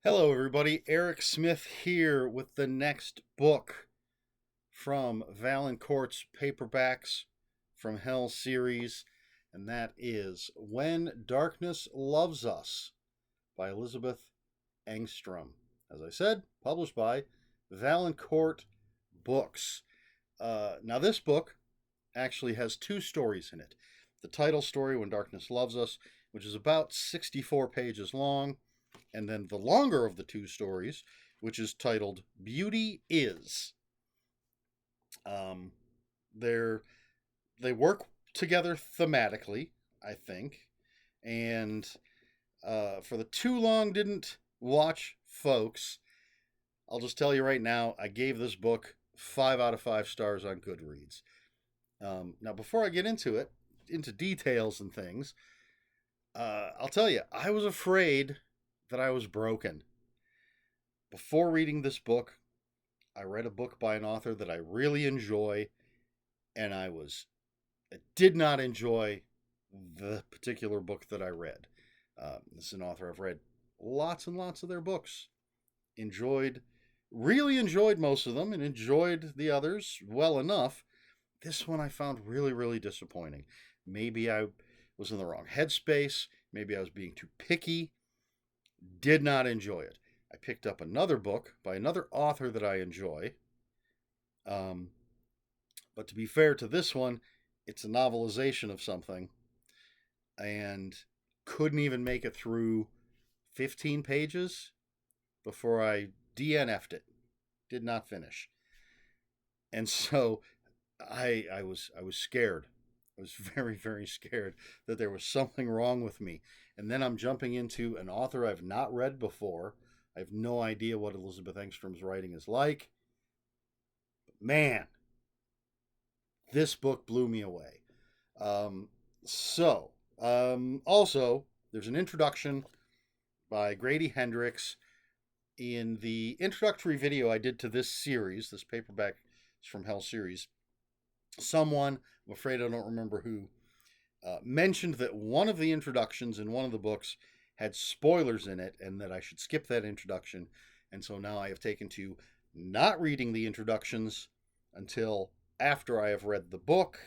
Hello, everybody. Eric Smith here with the next book from Valancourt's Paperbacks from Hell series, and that is When Darkness Loves Us by Elizabeth Engstrom. As I said, published by Valancourt Books. Now, this book actually has two stories in it. The title story, When Darkness Loves Us, which is about 64 pages long, and then the longer of the two stories, which is titled Beauty Is. Um, they're they work together thematically, I think, and for the too long didn't watch folks, I'll just tell you right now, I gave this book 5 out of 5 stars on Goodreads. Now, before I get into it, into details and things, I'll tell you, I was afraid that I was broken. Before reading this book, I read a book by an author that I really enjoy, and I did not enjoy the particular book that I read. This is an author I've read lots and lots of their books. Really enjoyed most of them, and enjoyed the others well enough. This one I found really, really disappointing. Maybe I was in the wrong headspace. Maybe I was being too picky. Did not enjoy it. I picked up another book by another author that I enjoy. Um, but to be fair to this one, it's a novelization of something, and couldn't even make it through 15 pages before I DNF'd it. Did not finish. And so I was scared. I was very, very scared that there was something wrong with me. And then I'm jumping into an author I've not read before. I have no idea what Elizabeth Engstrom's writing is like. But man, this book blew me away. Um, also, there's an introduction by Grady Hendrix. In the introductory video I did to this series, this Paperback from Hell series, someone, I'm afraid I don't remember who, mentioned that one of the introductions in one of the books had spoilers in it and that I should skip that introduction. And so now I have taken to not reading the introductions until after I have read the book.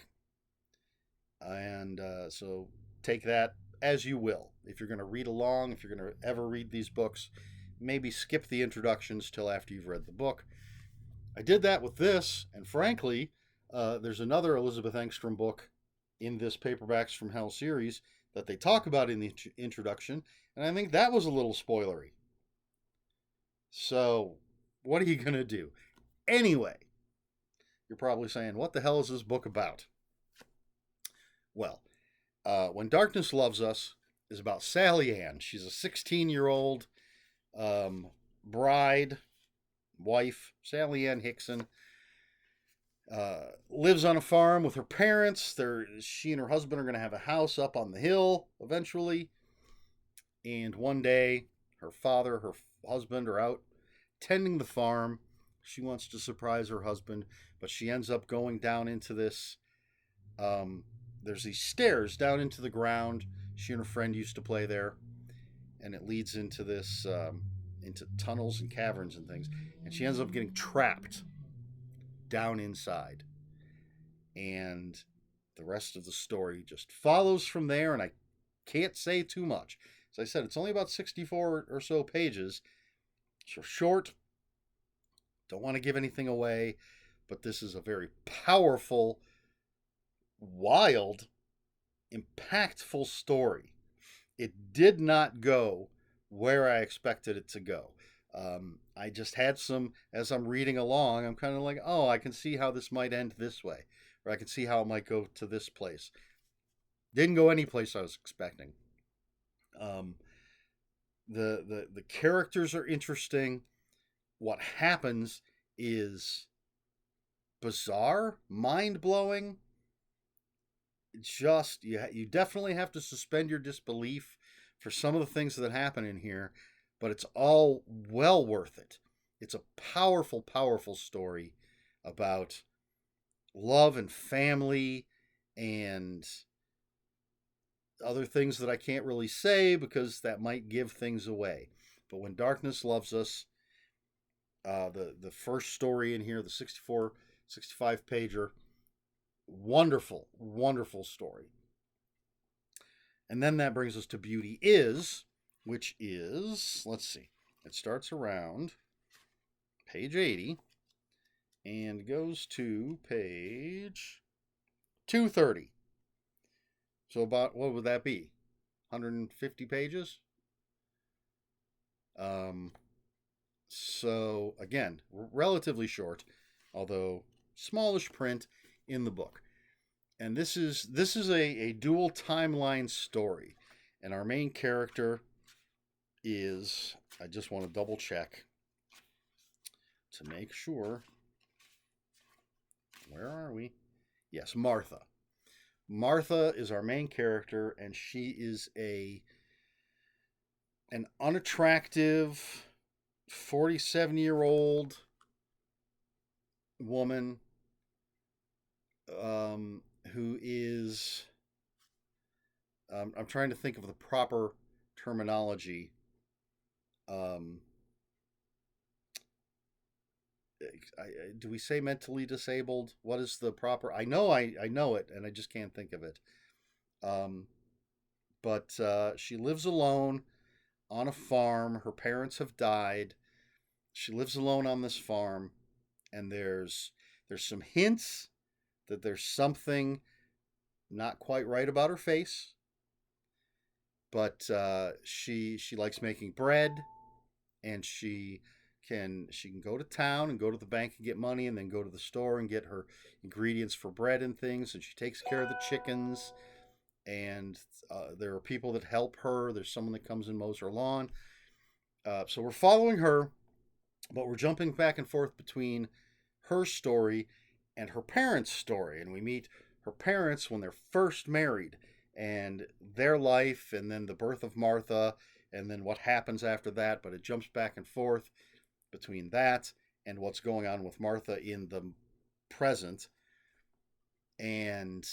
And so take that as you will. If you're going to read along, if you're going to ever read these books, maybe skip the introductions till after you've read the book. I did that with this, and frankly, there's another Elizabeth Engstrom book in this Paperbacks from Hell series that they talk about in the introduction, and I think that was a little spoilery. So, what are you going to do? Anyway, you're probably saying, what the hell is this book about? Well, When Darkness Loves Us is about Sally Ann. She's a 16-year-old bride, wife, Sally Ann Hickson. Lives on a farm with her parents. She and her husband are going to have a house up on the hill eventually. And one day, her father, her husband are out tending the farm. She wants to surprise her husband, but she ends up going down into this. There's these stairs down into the ground. She and her friend used to play there, and it leads into this into tunnels and caverns and things. And she ends up getting trapped down inside. And the rest of the story just follows from there, and I can't say too much. As I said, it's only about 64 or so pages. So short. Don't want to give anything away, but this is a very powerful, wild, impactful story. It did not go where I expected it to go. I just had as I'm reading along, I'm kind of like, oh, I can see how this might end this way, or I can see how it might go to this place. Didn't go any place I was expecting. Um, the characters are interesting. What happens is bizarre, mind blowing. Just you definitely have to suspend your disbelief for some of the things that happen in here, but it's all well worth it. It's a powerful, powerful story about love and family and other things that I can't really say because that might give things away. But When Darkness Loves Us, the first story in here, the 65 pager, wonderful, wonderful story. And then that brings us to Beauty Is, which is, let's see, it starts around page 80 and goes to page 230. So about, what would that be? 150 pages? So again, relatively short, although smallish print in the book. And this is a dual timeline story. And our main character is, I just want to double check to make sure. Where are we? Yes, Martha. Martha is our main character, and she is an unattractive 47-year-old woman who is, I'm trying to think of the proper terminology. Do we say mentally disabled? What is the proper? I know it, and I just can't think of it. But she lives alone on a farm. Her parents have died. She lives alone on this farm, and there's some hints that there's something not quite right about her face. But she likes making bread, and she can go to town and go to the bank and get money, and then go to the store and get her ingredients for bread and things. And she takes care of the chickens, and there are people that help her. There's someone that comes and mows her lawn. So we're following her, but we're jumping back and forth between her story and her parents' story. And we meet her parents when they're first married, and their life, and then the birth of Martha, and then what happens after that. But it jumps back and forth between that and what's going on with Martha in the present, and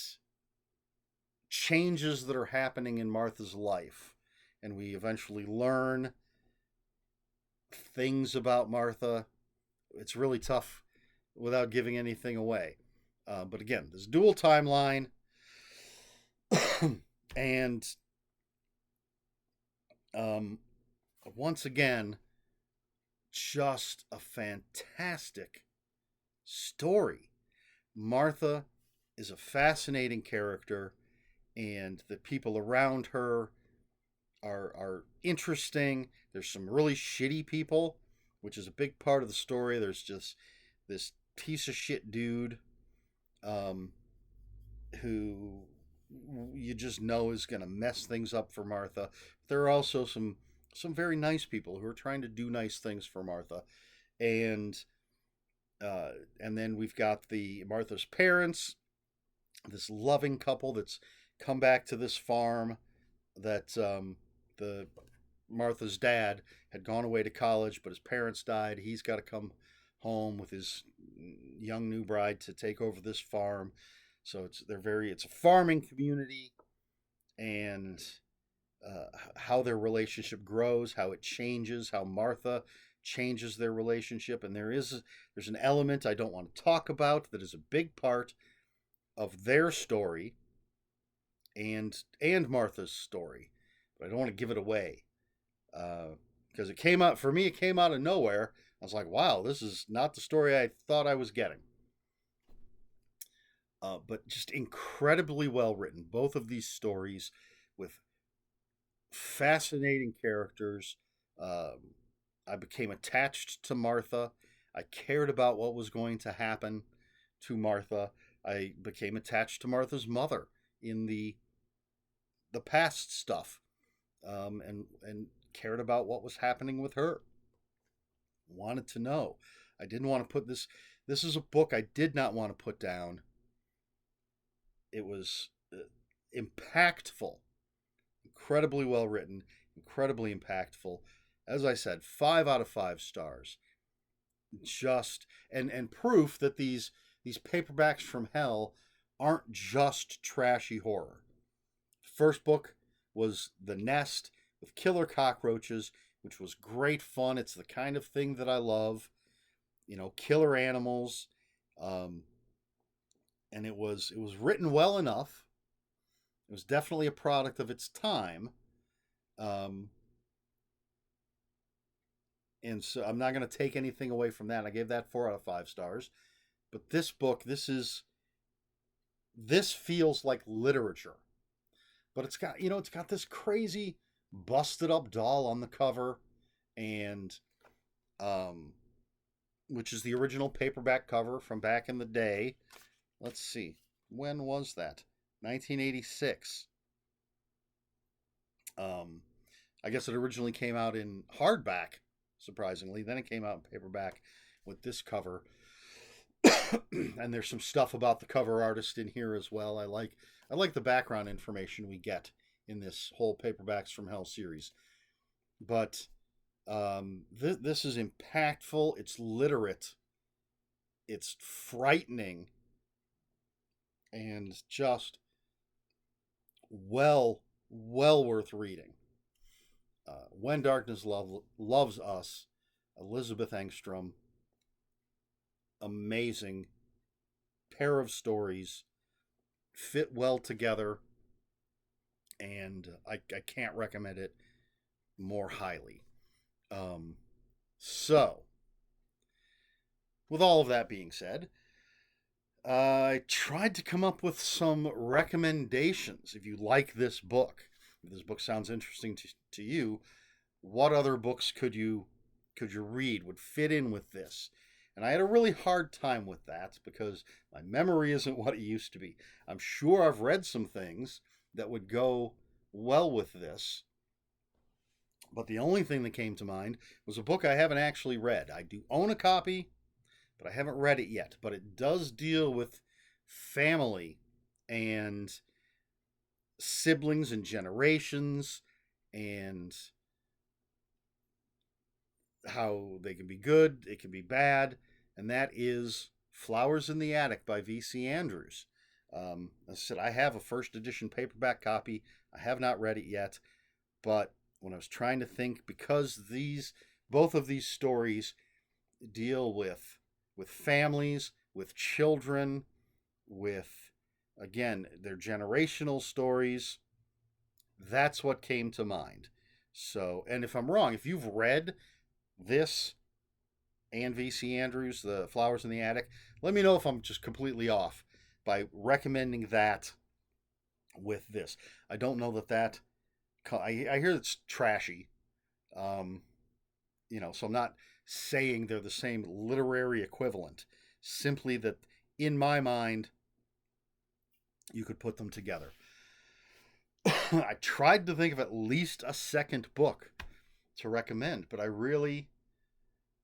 changes that are happening in Martha's life. And we eventually learn things about Martha. It's really tough without giving anything away. But again, this dual timeline, and once again, just a fantastic story. Martha is a fascinating character, and the people around her are interesting. There's some really shitty people, which is a big part of the story. There's just this piece of shit dude who you just know is going to mess things up for Martha. There are also some very nice people who are trying to do nice things for Martha, and then we've got Martha's parents, this loving couple that's come back to this farm that the Martha's dad had gone away to college, but his parents died. He's got to come home with his young new bride to take over this farm. So it's a farming community, and how their relationship grows, how it changes, how Martha changes their relationship. And there's an element I don't want to talk about that is a big part of their story and Martha's story, but I don't want to give it away because it came out of nowhere. I was like, wow, this is not the story I thought I was getting. But just incredibly well written. Both of these stories with fascinating characters. I became attached to Martha. I cared about what was going to happen to Martha. I became attached to Martha's mother in the past stuff, and cared about what was happening with her. Wanted to know. I didn't want to put this. This is a book I did not want to put down. It was impactful, incredibly well written, incredibly impactful. As I said, 5 out of 5 stars. Just and proof that these paperbacks from hell aren't just trashy horror. The first book was The Nest with killer cockroaches which was great fun. It's the kind of thing that I love, killer animals. Um, and it was written well enough. It was definitely a product of its time. Um, and so I'm not going to take anything away from that. I gave that 4 out of 5 stars. But this book, this feels like literature. But it's got this crazy busted up doll on the cover, and um, which is the original paperback cover from back in the day. Let's see, when was that? 1986. Um, I guess it originally came out in hardback, surprisingly. Then it came out in paperback with this cover. And there's some stuff about the cover artist in here as well. I like the background information we get in this whole Paperbacks from Hell series. But this is impactful. It's literate. It's frightening, and just well worth reading. When Darkness Loves Us, Elizabeth Engstrom. Amazing pair of stories, fit well together, and I can't recommend it more highly. So, with all of that being said, I tried to come up with some recommendations. If you like this book, if this book sounds interesting to you, what other books could you read would fit in with this? And I had a really hard time with that because my memory isn't what it used to be. I'm sure I've read some things that would go well with this, but the only thing that came to mind was a book I haven't actually read. I do own a copy, but I haven't read it yet. But it does deal with family and siblings and generations, and how they can be good, it can be bad, and that is Flowers in the Attic by V.C. Andrews. As I said, I have a first edition paperback copy. I have not read it yet, but when I was trying to think, because both of these stories deal with families, with children, with, again, their generational stories, that's what came to mind. So, and if I'm wrong, if you've read this and V.C. Andrews, The Flowers in the Attic, let me know if I'm just completely off by recommending that with this. I don't know that I hear it's trashy, so I'm not saying they're the same literary equivalent, simply that in my mind you could put them together. I tried to think of at least a second book to recommend, but I really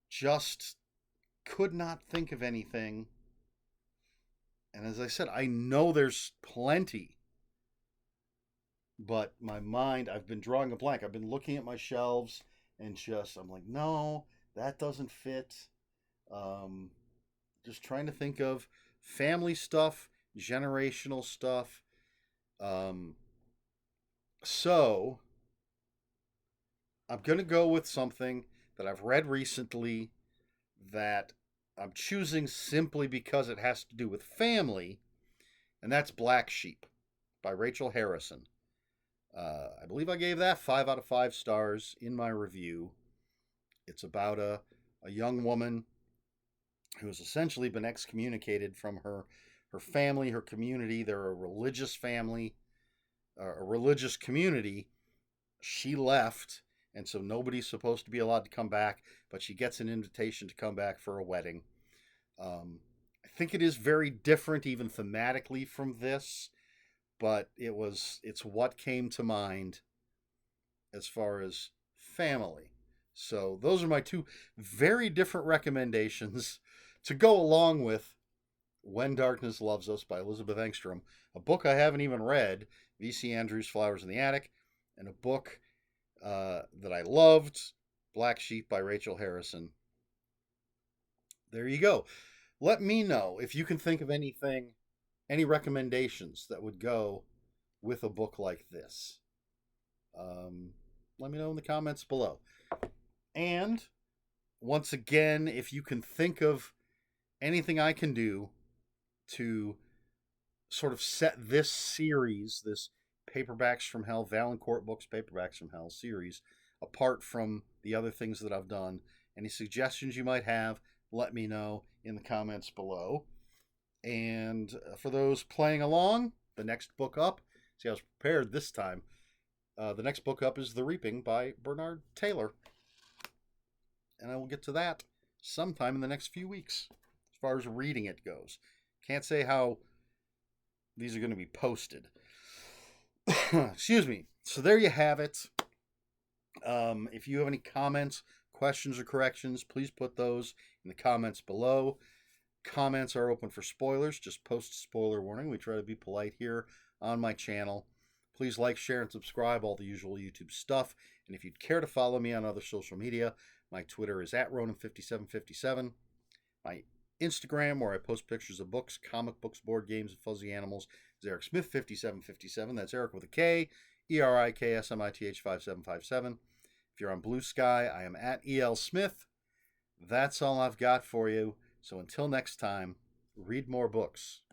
just could not think of anything. And as I said, I know there's plenty, but my mind, I've been drawing a blank. I've been looking at my shelves and I'm like, no, that doesn't fit. Just trying to think of family stuff, generational stuff. So I'm going to go with something that I've read recently that I'm choosing simply because it has to do with family, and that's Black Sheep by Rachel Harrison. I believe I gave that 5 out of 5 stars in my review. It's about a young woman who has essentially been excommunicated from her family, her community. They're a religious family, a religious community. She left, and so nobody's supposed to be allowed to come back, but she gets an invitation to come back for a wedding. I think it is very different, even thematically, from this, but it's what came to mind as far as family. So those are my two very different recommendations to go along with When Darkness Loves Us by Elizabeth Engstrom, a book I haven't even read, V.C. Andrews' Flowers in the Attic, and a book that I loved, Black Sheep by Rachel Harrison. There you go. Let me know if you can think of anything, any recommendations that would go with a book like this. Let me know in the comments below. And once again, if you can think of anything I can do to sort of set this series, this Paperbacks from Hell, Valancourt Books Paperbacks from Hell series, apart from the other things that I've done, any suggestions you might have, let me know in the comments below. And for those playing along, the next book up, see, I was prepared this time. The next book up is The Reaping by Bernard Taylor. And I will get to that sometime in the next few weeks as far as reading it goes. Can't say how these are going to be posted. Excuse me. So there you have it. If you have any comments, questions, or corrections, please put those in the comments below. Comments are open for spoilers. Just post a spoiler warning. We try to be polite here on my channel. Please like, share, and subscribe, all the usual YouTube stuff. And if you'd care to follow me on other social media, my Twitter is @Ronan5757. My Instagram, where I post pictures of books, comic books, board games, and fuzzy animals, is EricSmith5757. That's Eric with a K, ERIKSMITH5757. If you're on Blue Sky, I am @ELSmith. That's all I've got for you. So until next time, read more books.